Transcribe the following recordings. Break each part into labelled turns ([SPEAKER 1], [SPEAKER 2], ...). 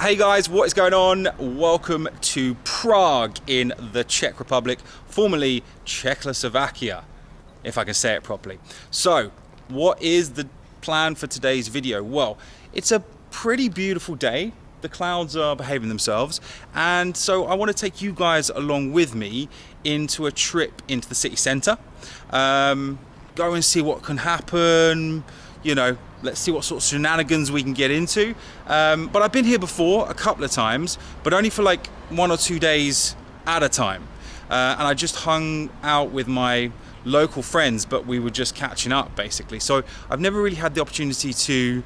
[SPEAKER 1] Hey guys, what is going on? Welcome to Prague in the Czech Republic, formerly Czechoslovakia, if I can say it properly. So, what is the plan for today's video? Well, it's a pretty beautiful day. The clouds are behaving themselves, and so I want to take you guys along with me into a trip into the city centre. Go and see what can happen, you know, let's see what sort of shenanigans we can get into. But I've been here before a couple of times, but only for like 1 or 2 days at a time. And I just hung out with my local friends, but we were just catching up basically. So I've never really had the opportunity to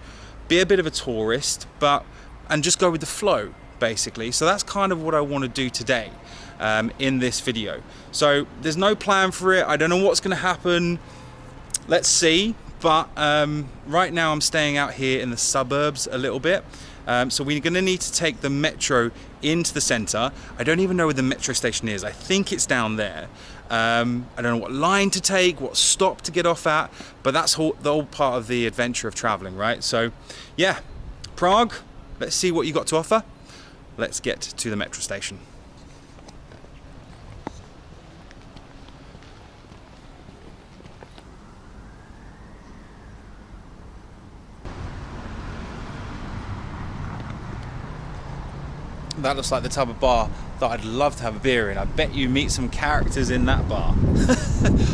[SPEAKER 1] be a bit of a tourist, and just go with the flow basically. So that's kind of what I want to do today in this video. So there's no plan for it. I don't know what's going to happen. Let's see. But right now I'm staying out here in the suburbs a little bit. So we're going to need to take the metro into the centre. I don't even know where the metro station is. I think it's down there. I don't know what line to take, what stop to get off at, but that's the whole part of the adventure of travelling, right? So yeah, Prague, let's see what you got to offer. Let's get to the metro station. That looks like the type of bar that I'd love to have a beer in. I bet you meet some characters in that bar.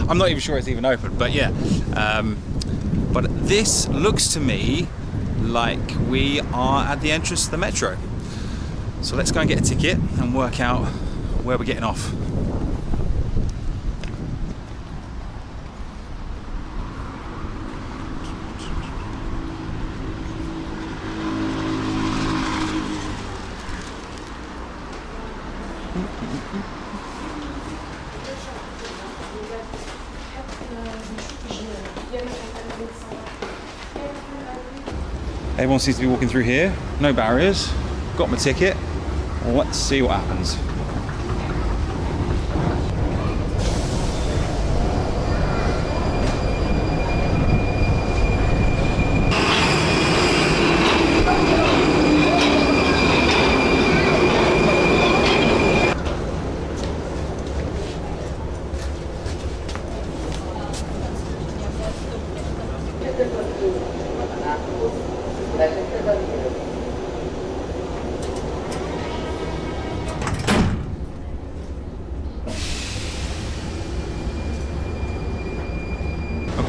[SPEAKER 1] I'm not even sure it's even open, but yeah. But this looks to me like we are at the entrance to the metro. So let's go and get a ticket and work out where we're getting off. Everyone seems to be walking through here, no barriers. Got my ticket. Let's see what happens.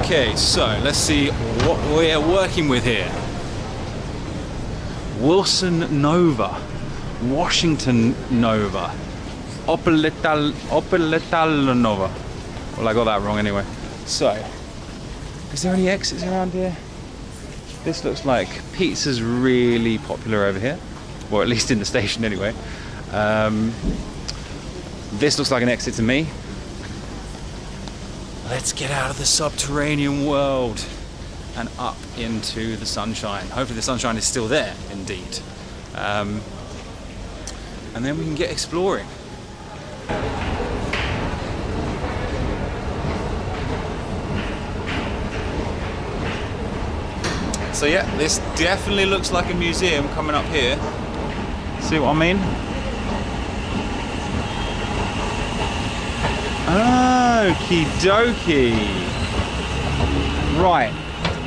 [SPEAKER 1] Okay, so let's see what we're working with here. Wilson Nova, Washington Nova, Opeletal Nova. Well, I got that wrong anyway. So, is there any exits around here? This looks like pizza's really popular over here, or at least in the station anyway. This looks like an exit to me. Let's get out of the subterranean world and up into the sunshine. Hopefully the sunshine is still there, indeed. And then we can get exploring. So yeah, this definitely looks like a museum coming up here. See what I mean? Okie dokie. Right,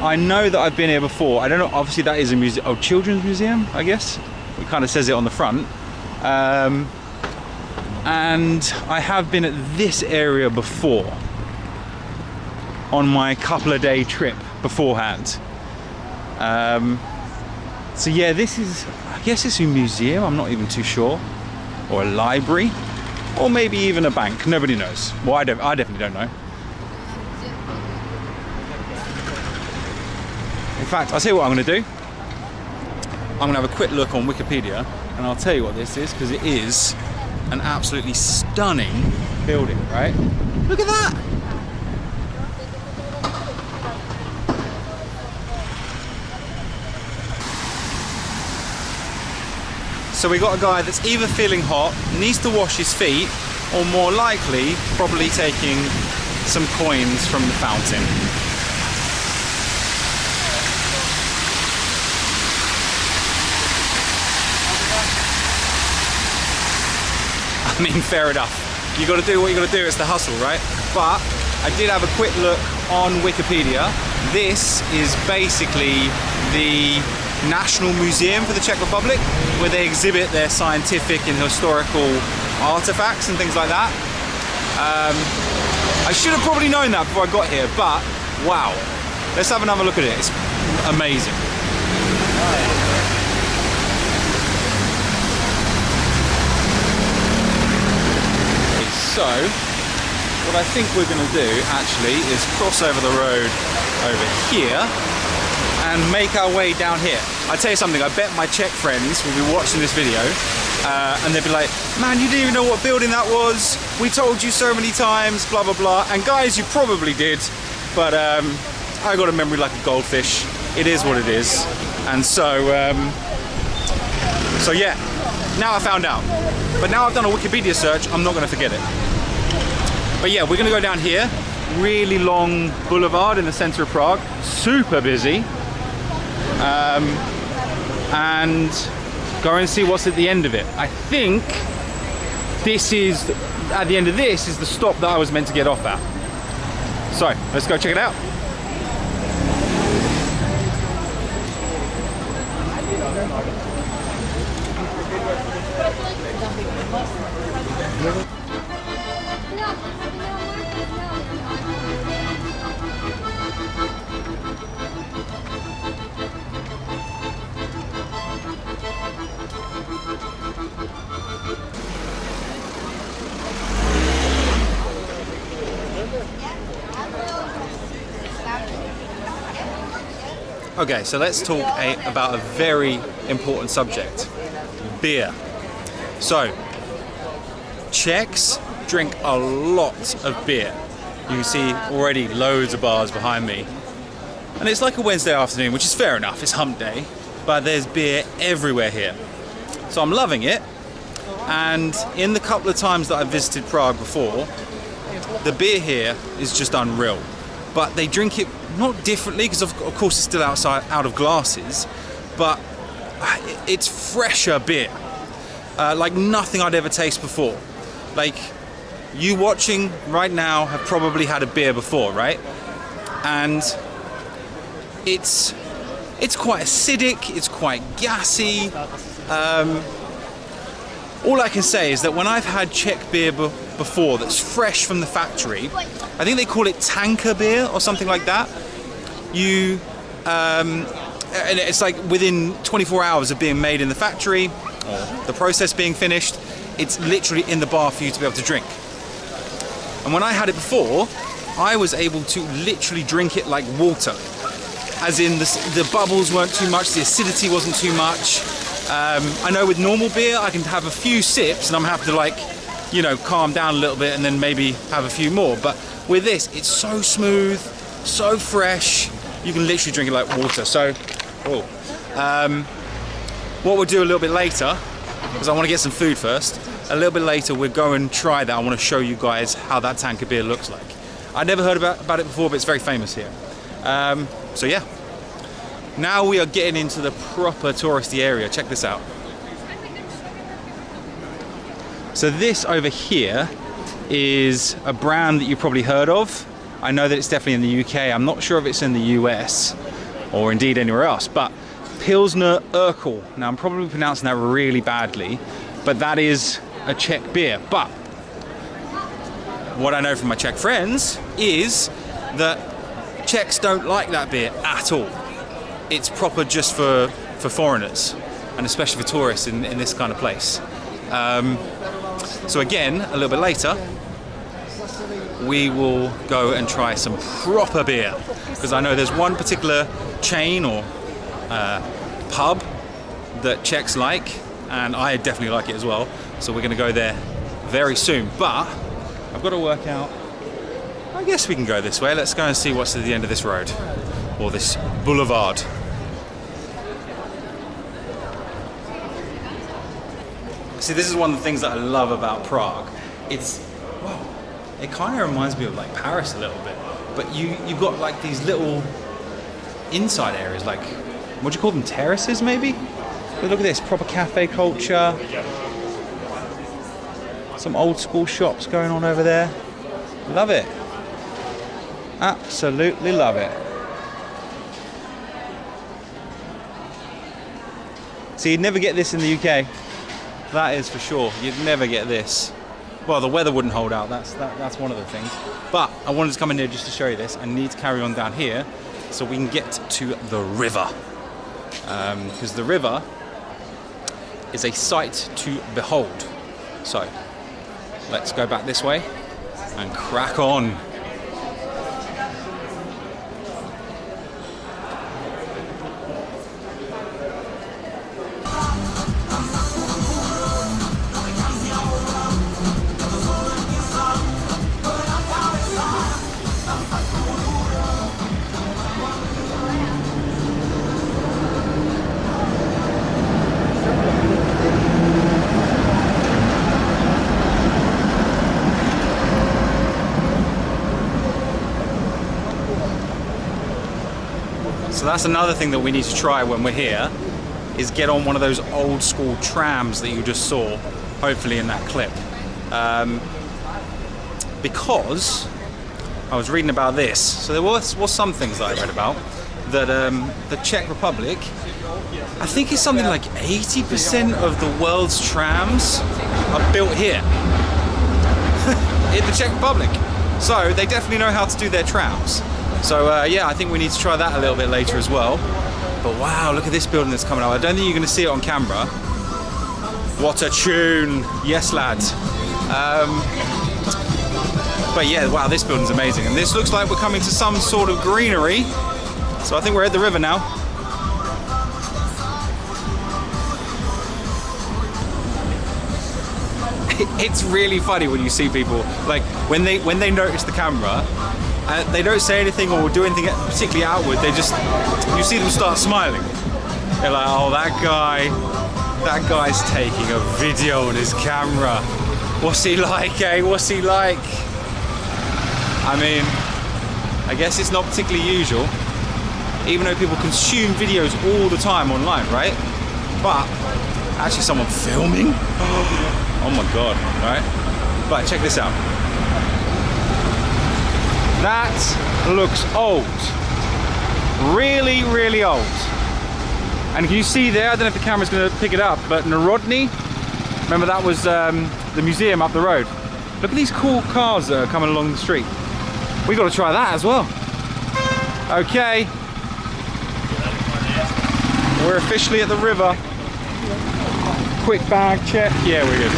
[SPEAKER 1] I know that I've been here before. I don't know, obviously that is a museum, oh, children's museum, I guess. It kind of says it on the front. And I have been at this area before on my couple of day trip beforehand. So yeah, this is, I guess it's a museum, I'm not even too sure. Or a library. Or maybe even a bank, nobody knows. Well, I definitely don't know. In fact, I'll tell you what I'm going to do. I'm going to have a quick look on Wikipedia, and I'll tell you what this is, because it is an absolutely stunning building, right? Look at that! So we got a guy that's either feeling hot, needs to wash his feet, or more likely, probably taking some coins from the fountain. I mean, fair enough. You got to do what you got to do. It's the hustle, right? But I did have a quick look on Wikipedia. This is basically the National Museum for the Czech Republic, where they exhibit their scientific and historical artifacts and things like that. I should have probably known that before I got here, but wow. Let's have another look at it. It's amazing. So, what I think we're going to do actually is cross over the road over here and make our way down here. I'll tell you something, I bet my Czech friends will be watching this video and they'll be like, man, you didn't even know what building that was. We told you so many times, blah, blah, blah. And guys, you probably did, but I got a memory like a goldfish. It is what it is. And so, so yeah, now I found out. But now I've done a Wikipedia search, I'm not going to forget it. But yeah, we're going to go down here. Really long boulevard in the center of Prague. Super busy. And go and see what's at the end of it. I think this is, at the end of this, is the stop that I was meant to get off at. So, let's go check it out. Okay, so let's talk about a very important subject, beer. So, Czechs drink a lot of beer. You can see already loads of bars behind me. And it's like a Wednesday afternoon, which is fair enough, it's hump day, but there's beer everywhere here. So I'm loving it, and in the couple of times that I've visited Prague before, the beer here is just unreal. But they drink it not differently, because of course it's still out of glasses, but it's fresher beer, like nothing I'd ever tasted before. Like, you watching right now have probably had a beer before, right? And it's quite acidic, it's quite gassy. All I can say is that when I've had Czech beer before that's fresh from the factory, I think they call it tanker beer or something like that. And it's like within 24 hours of being made in the factory, or the process being finished, it's literally in the bar for you to be able to drink. And when I had it before, I was able to literally drink it like water. As in the bubbles weren't too much, the acidity wasn't too much. I know with normal beer, I can have a few sips and I'm happy to, like, you know, calm down a little bit and then maybe have a few more. But with this, it's so smooth, so fresh, you can literally drink it like water. So, what we'll do a little bit later, because I want to get some food first, a little bit later we'll go and try that. I want to show you guys how that tanker beer looks like. I'd never heard about it before, but it's very famous here. So yeah, now we are getting into the proper touristy area. Check this out. So this over here is a brand that you've probably heard of. I know that it's definitely in the UK. I'm not sure if it's in the US or indeed anywhere else, but Pilsner Urquell. Now I'm probably pronouncing that really badly, but that is a Czech beer. But what I know from my Czech friends is that Czechs don't like that beer at all. It's proper just for foreigners, and especially for tourists in this kind of place. So again, a little bit later, we will go and try some proper beer, because I know there's one particular chain or pub that Czechs like, and I definitely like it as well. So we're going to go there very soon. But I've got to work out, I guess we can go this way. Let's go and see what's at the end of this road, or this boulevard. See, this is one of the things that I love about Prague. It's, well, it kind of reminds me of like Paris a little bit, but you've got like these little inside areas, like, what do you call them, terraces maybe? But look at this, proper cafe culture. Some old school shops going on over there. Love it. Absolutely love it. So you'd never get this in the UK. That is for sure. You'd never get this. Well, the weather wouldn't hold out. That's one of the things. But I wanted to come in here just to show you this. I need to carry on down here so we can get to the river. Because the river is a sight to behold. So let's go back this way and crack on. So that's another thing that we need to try when we're here, is get on one of those old school trams that you just saw, hopefully in that clip. Because I was reading about this, so there was some things that I read about, that the Czech Republic, I think it's something like 80% of the world's trams are built here, in the Czech Republic. So they definitely know how to do their trams. So yeah, I think we need to try that a little bit later as well. But wow, look at this building that's coming up. I don't think you're going to see it on camera. What a tune! Yes, lads. But yeah, wow, this building's amazing. And this looks like we're coming to some sort of greenery. So I think we're at the river now. It's really funny when you see people, like when they notice the camera, they don't say anything or do anything particularly outward. They just, you see them start smiling. They're like, oh, that guy's taking a video on his camera. What's he like, eh? What's he like? I mean, I guess it's not particularly usual, even though people consume videos all the time online, right? But actually someone filming? Oh my God, right? But check this out. That looks old. Really, really old. And can you see there, I don't know if the camera's gonna pick it up, but Narodny, remember that was the museum up the road. Look at these cool cars that are coming along the street. We gotta try that as well. Okay. We're officially at the river. Quick bag check. Yeah, we're good.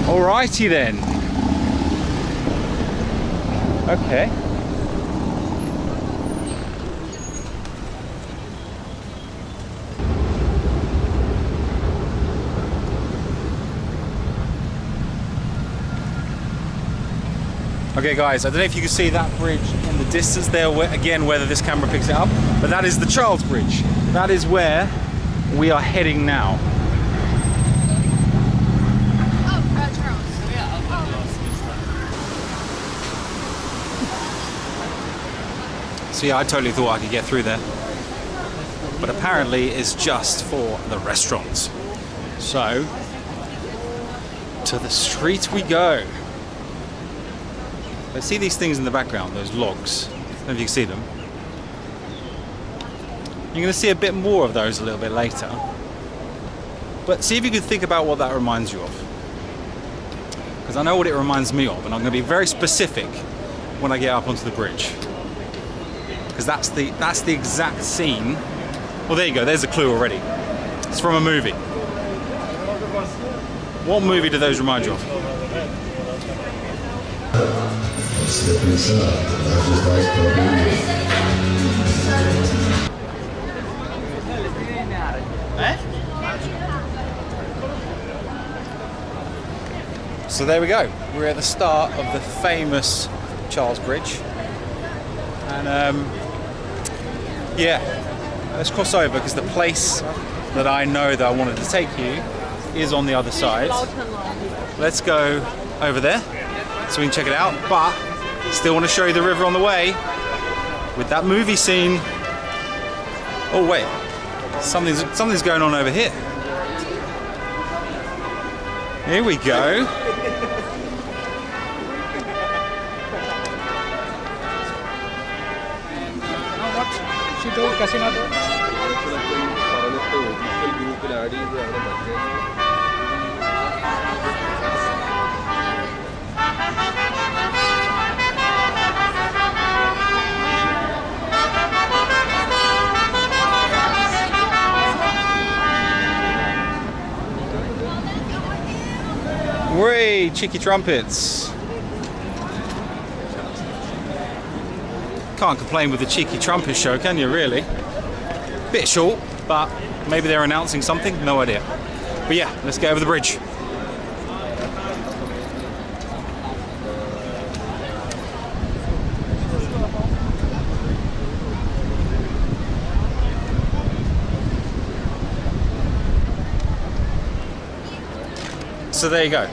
[SPEAKER 1] Alrighty then. Okay. Okay guys, I don't know if you can see that bridge in the distance there, again, whether this camera picks it up, but that is the Charles Bridge. That is where we are heading now. So yeah, I totally thought I could get through there. But apparently it's just for the restaurants. So, to the street we go. I see these things in the background, those logs. I don't know if you can see them. You're going to see a bit more of those a little bit later. But see if you can think about what that reminds you of. Because I know what it reminds me of, and I'm going to be very specific when I get up onto the bridge. Because that's the exact scene. Well, there you go, there's a clue already. It's from a movie. What movie do those remind you of? So there we go. We're at the start of the famous Charles Bridge. And yeah, let's cross over because the place that I know that I wanted to take you is on the other side. Let's go over there so we can check it out, but still want to show you the river on the way with that movie scene. Oh wait, something's going on over here. Here we go. Way cheeky trumpets. Can't complain with the cheeky trumpet show, can you, really? Bit short, but maybe they're announcing something, no idea. But yeah, let's get over the bridge. So there you go.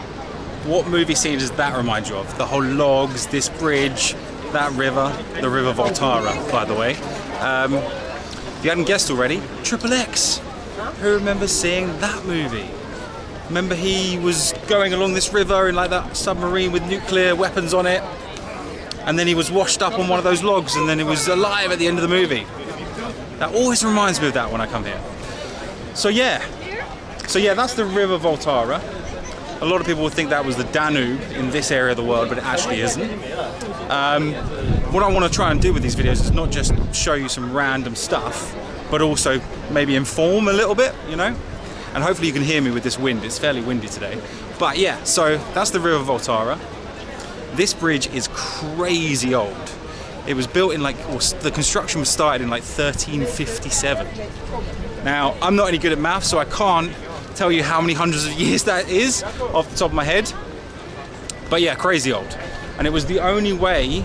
[SPEAKER 1] What movie scene does that remind you of? The whole logs, this bridge, that river, the River Voltara, by the way. If you hadn't guessed already, Triple X. Who remembers seeing that movie? Remember he was going along this river in like that submarine with nuclear weapons on it, and then he was washed up on one of those logs, and then he was alive at the end of the movie. That always reminds me of that when I come here. So yeah, that's the River Voltara. A lot of people would think that was the Danube in this area of the world, but it actually isn't. What I want to try and do with these videos is not just show you some random stuff, but also maybe inform a little bit, you know? And hopefully you can hear me with this wind. It's fairly windy today. But yeah, so that's the River Voltara. This bridge is crazy old. It was built in the construction was started in like 1357. Now, I'm not any good at math, so I can't tell you how many hundreds of years that is off the top of my head, but yeah, crazy old. And it was the only way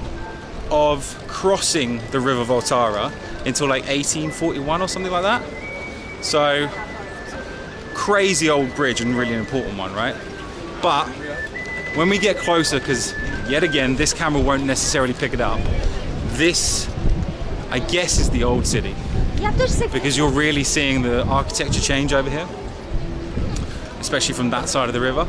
[SPEAKER 1] of crossing the River Voltara until like 1841 or something like that. So crazy old bridge, and really an important one, right? But when we get closer, because yet again this camera won't necessarily pick it up, this I guess is the old city, because you're really seeing the architecture change over here, especially from that side of the river.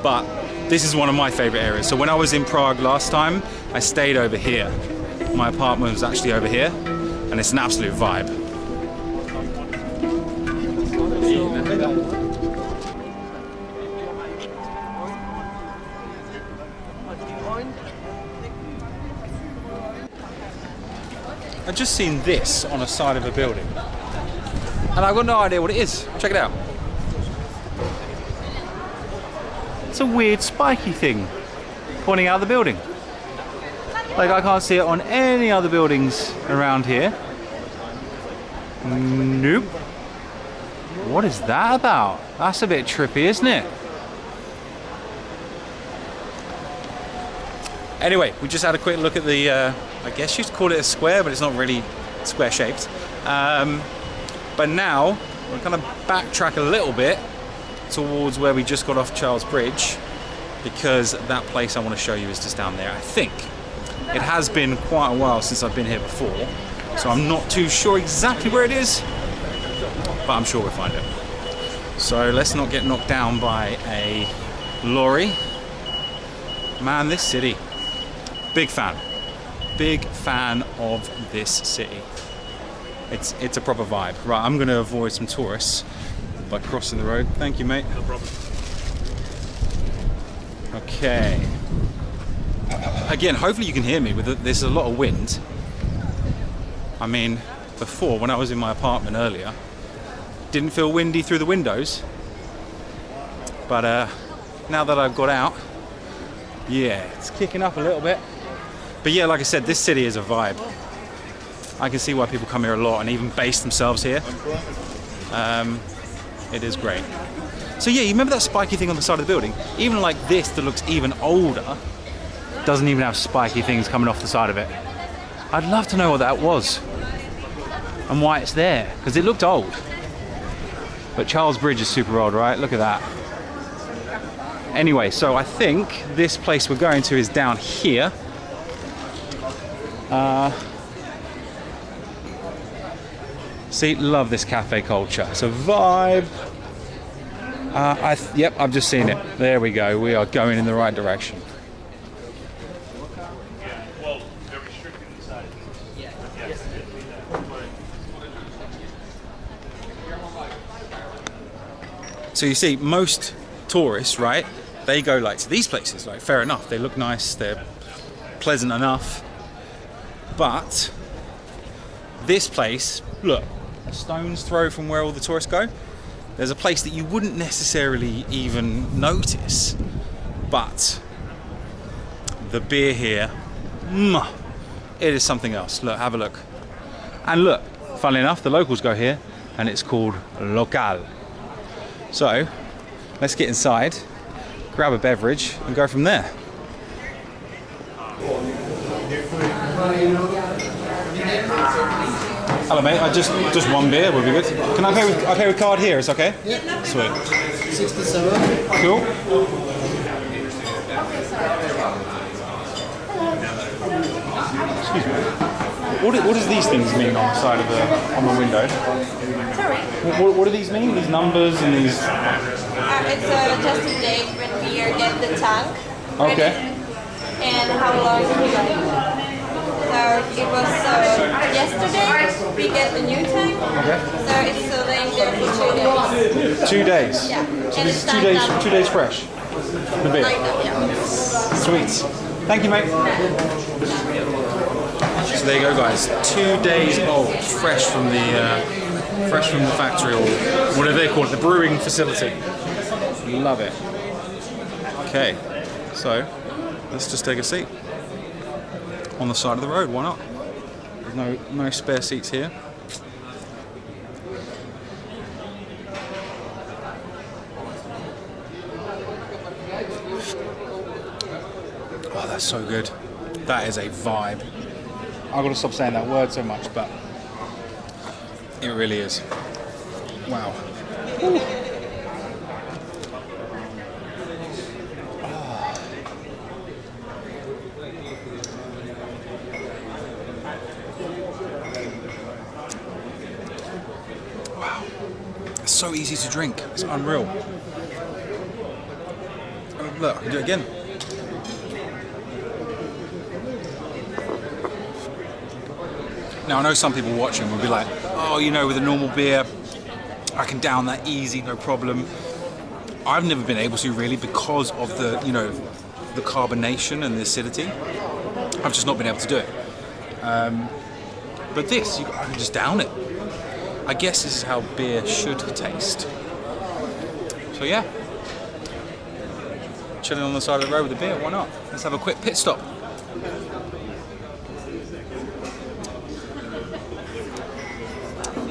[SPEAKER 1] But this is one of my favorite areas. So when I was in Prague last time, I stayed over here. My apartment was actually over here, and it's an absolute vibe. I've just seen this on a side of a building, and I've got no idea what it is. Check it out. It's a weird spiky thing pointing out of the building. Like, I can't see it on any other buildings around here. Nope. What is that about? That's a bit trippy, isn't it? Anyway, we just had a quick look at the, I guess you'd call it a square, but it's not really square shaped. But now, we're going to backtrack a little bit towards where we just got off Charles Bridge, because that place I want to show you is just down there, I think. It has been quite a while since I've been here before, so I'm not too sure exactly where it is, but I'm sure we'll find it. So let's not get knocked down by a lorry. Man, this city, big fan of this city. It's a proper vibe. Right, I'm going to avoid some tourists by crossing the road. Thank you, mate. No problem. Okay. Again, hopefully you can hear me. There's a lot of wind. I mean, before, when I was in my apartment earlier, didn't feel windy through the windows. But now that I've got out, yeah, it's kicking up a little bit. But yeah, like I said, this city is a vibe. I can see why people come here a lot and even base themselves here. It is great. So yeah, you remember that spiky thing on the side of the building? Even like this that looks even older doesn't even have spiky things coming off the side of it. I'd love to know what that was and why it's there, because it looked old. But Charles Bridge is super old, right? Look at that. Anyway, so I think this place we're going to is down here. See, love this cafe culture. It's a vibe. Yep, I've just seen it. There we go. We are going in the right direction. So you see, most tourists, right, they go like to these places. Like, fair enough, they look nice, they're pleasant enough. But this place, look, a stone's throw from where all the tourists go. There's a place that you wouldn't necessarily even notice, but the beer here, it is something else. Look, have a look. And look, funnily enough, the locals go here, and it's called Local. So, let's get inside, grab a beverage, and go from there. Hello, mate. Just one beer would be good. Can I pay with card here? It's okay. Yeah. Sweet.
[SPEAKER 2] 67.
[SPEAKER 1] Cool. Excuse me. What does these things mean on the side of on the window?
[SPEAKER 3] Sorry?
[SPEAKER 1] What do these mean? These numbers and these...
[SPEAKER 3] It's just a date when we get the tank ready.
[SPEAKER 1] Okay.
[SPEAKER 3] And how long we got it. So it was yesterday we get the new tank.
[SPEAKER 1] Okay.
[SPEAKER 3] So it's laying there for 2 days.
[SPEAKER 1] 2 days?
[SPEAKER 3] Yeah.
[SPEAKER 1] So
[SPEAKER 3] And
[SPEAKER 1] this
[SPEAKER 3] it's
[SPEAKER 1] is 2 days, 2 days fresh? The beer?
[SPEAKER 3] Like that, yeah.
[SPEAKER 1] Sweet. Thank you, mate. So there you go, guys. 2 days old, fresh from the factory, or whatever they call it, the brewing facility. Love it. Okay, so let's just take a seat on the side of the road. Why not? There's no spare seats here. Oh, that's so good. That is a vibe. I've got to stop saying that word so much, but it really is. Wow. Ooh. Wow. It's so easy to drink. It's unreal. Look, I can do it again. Now, I know some people watching will be like, oh, you know, with a normal beer, I can down that easy, no problem. I've never been able to really because of the, you know, the carbonation and the acidity. I've just not been able to do it. But this, I can just down it. I guess this is how beer should taste. So yeah, chilling on the side of the road with a beer, why not? Let's have a quick pit stop.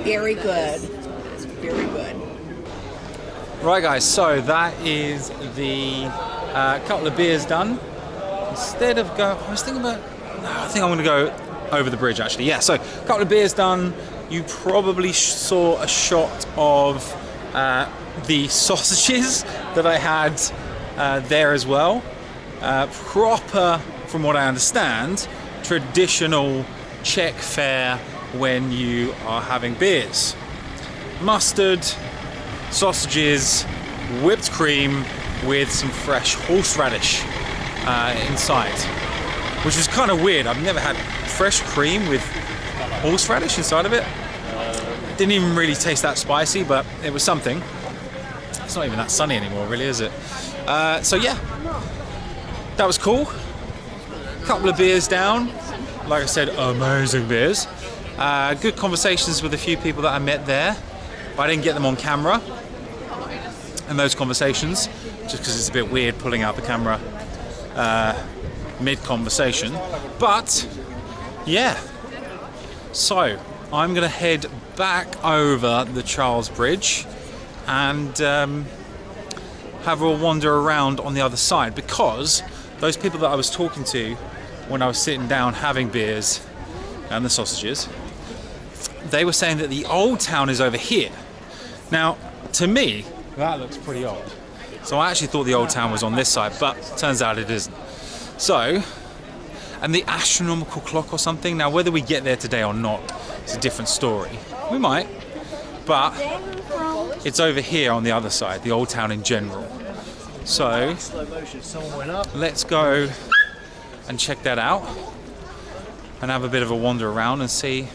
[SPEAKER 2] Very good. It's very good.
[SPEAKER 1] Right, guys, so that is the couple of beers done. Instead of I was thinking about, no, I think I'm going to go over the bridge actually. Yeah, so a couple of beers done. You probably saw a shot of the sausages that I had there as well. Proper, from what I understand, traditional Czech fare when you are having beers. Mustard, sausages, whipped cream with some fresh horseradish inside, which is kind of weird. I've never had fresh cream with horseradish inside of it. Didn't even really taste that spicy, but it was something. It's not even that sunny anymore, really, is it? So yeah, that was cool. Couple of beers down. Like I said, amazing beers. Good conversations with a few people that I met there, but I didn't get them on camera. And those conversations, just because it's a bit weird pulling out the camera mid-conversation. But yeah, so I'm gonna head back over the Charles Bridge and have a wander around on the other side, because those people that I was talking to when I was sitting down having beers and the sausages, they were saying that the old town is over here. Now, to me, that looks pretty old. So I actually thought the old town was on this side, but turns out it isn't. So, and the astronomical clock or something, now whether we get there today or not, it's a different story. We might, but it's over here on the other side, the old town in general. So let's go and check that out and have a bit of a wander around and see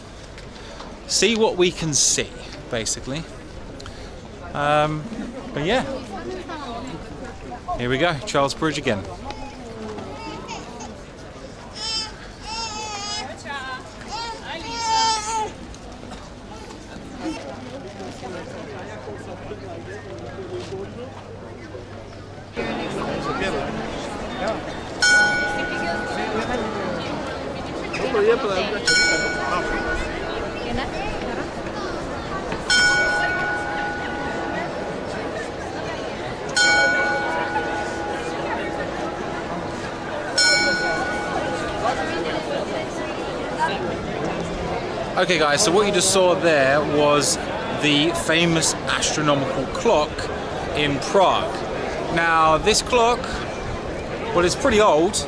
[SPEAKER 1] what we can see, basically. But yeah, here we go, Charles Bridge again. Okay guys, so what you just saw there was the famous astronomical clock in Prague. Now this clock, well, it's pretty old.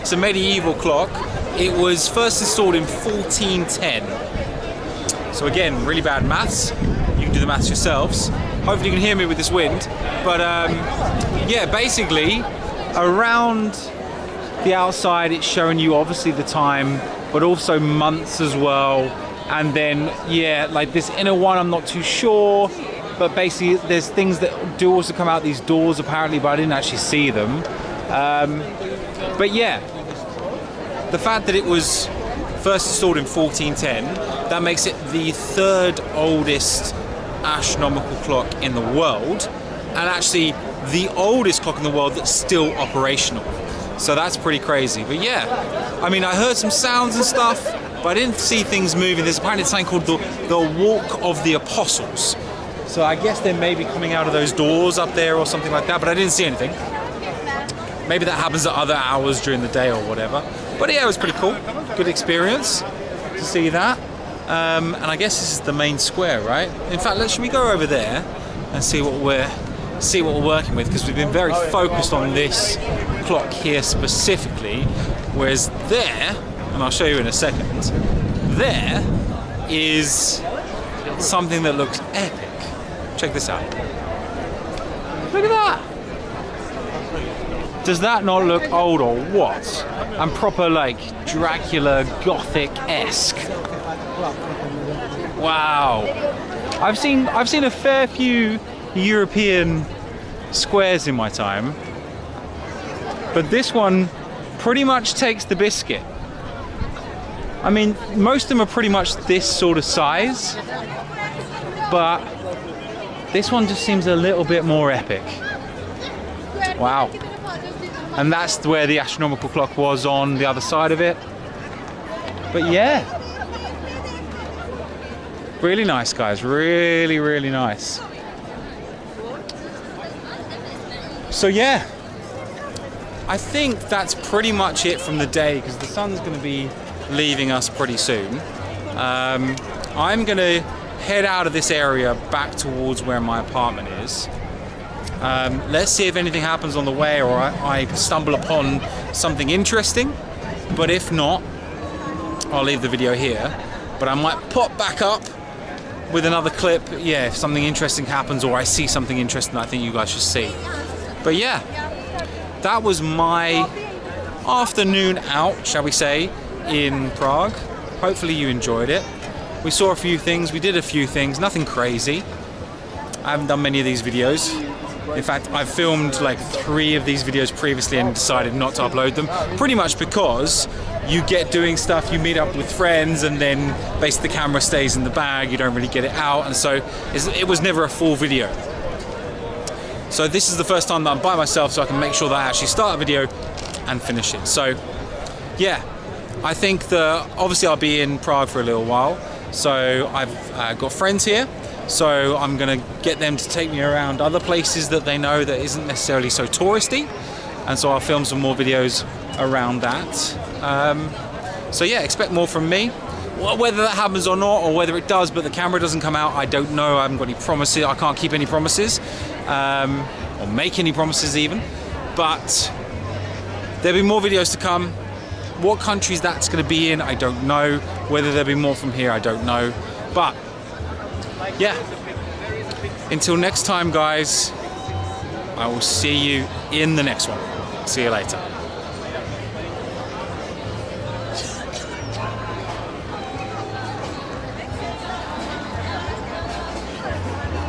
[SPEAKER 1] It's a medieval clock. It was first installed in 1410. So again, really bad maths. You can do the maths yourselves. Hopefully you can hear me with this wind. But yeah, basically around the outside it's showing you obviously the time, but also months as well. And then, yeah, like this inner one, I'm not too sure. But basically, there's things that do also come out these doors apparently, but I didn't actually see them. But yeah, the fact that it was first installed in 1410, that makes it the third oldest astronomical clock in the world, and actually the oldest clock in the world that's still operational. So that's pretty crazy. But yeah, I mean, I heard some sounds and stuff, but I didn't see things moving. There's apparently something called the Walk of the Apostles. So I guess they may be coming out of those doors up there or something like that, but I didn't see anything. Maybe that happens at other hours during the day or whatever. But yeah, it was pretty cool. Good experience to see that. And I guess this is the main square, right? In fact, should we go over there and see what we're working with? Because we've been very focused on this clock here specifically, whereas there, and I'll show you in a second, there is something that looks epic. Check this out. Look at that! Does that not look old or what? And proper like Dracula Gothic-esque. Wow. I've seen a fair few European squares in my time, but this one pretty much takes the biscuit. I mean, most of them are pretty much this sort of size, but this one just seems a little bit more epic. Wow. And that's where the astronomical clock was on the other side of it. But yeah, really nice, guys. Really, really nice. So yeah, I think that's pretty much it from the day, because the sun's going to be leaving us pretty soon. I'm going to head out of this area back towards where my apartment is. Let's see if anything happens on the way, or I stumble upon something interesting. But if not, I'll leave the video here. But I might pop back up with another clip, yeah, if something interesting happens, or I see something interesting that I think you guys should see. But yeah, that was my afternoon out, shall we say, in Prague. Hopefully you enjoyed it. We saw a few things, we did a few things, nothing crazy. I haven't done many of these videos. In fact, I've filmed like 3 of these videos previously and decided not to upload them, pretty much because you get doing stuff, you meet up with friends, and then basically the camera stays in the bag, you don't really get it out, and so it was never a full video. So this is the first time that I'm by myself, so I can make sure that I actually start a video and finish it. So yeah, I think that obviously I'll be in Prague for a little while, so I've got friends here. So I'm gonna get them to take me around other places that they know that isn't necessarily so touristy, and so I'll film some more videos around that. So yeah, expect more from me. Whether that happens or not, or whether it does but the camera doesn't come out, I don't know. I haven't got any promises. I can't keep any promises, or make any promises even. But there'll be more videos to come. What countries that's going to be in, I don't know. Whether there'll be more from here, I don't know. But yeah, Until next time, guys, I will see you in the next one. See you later.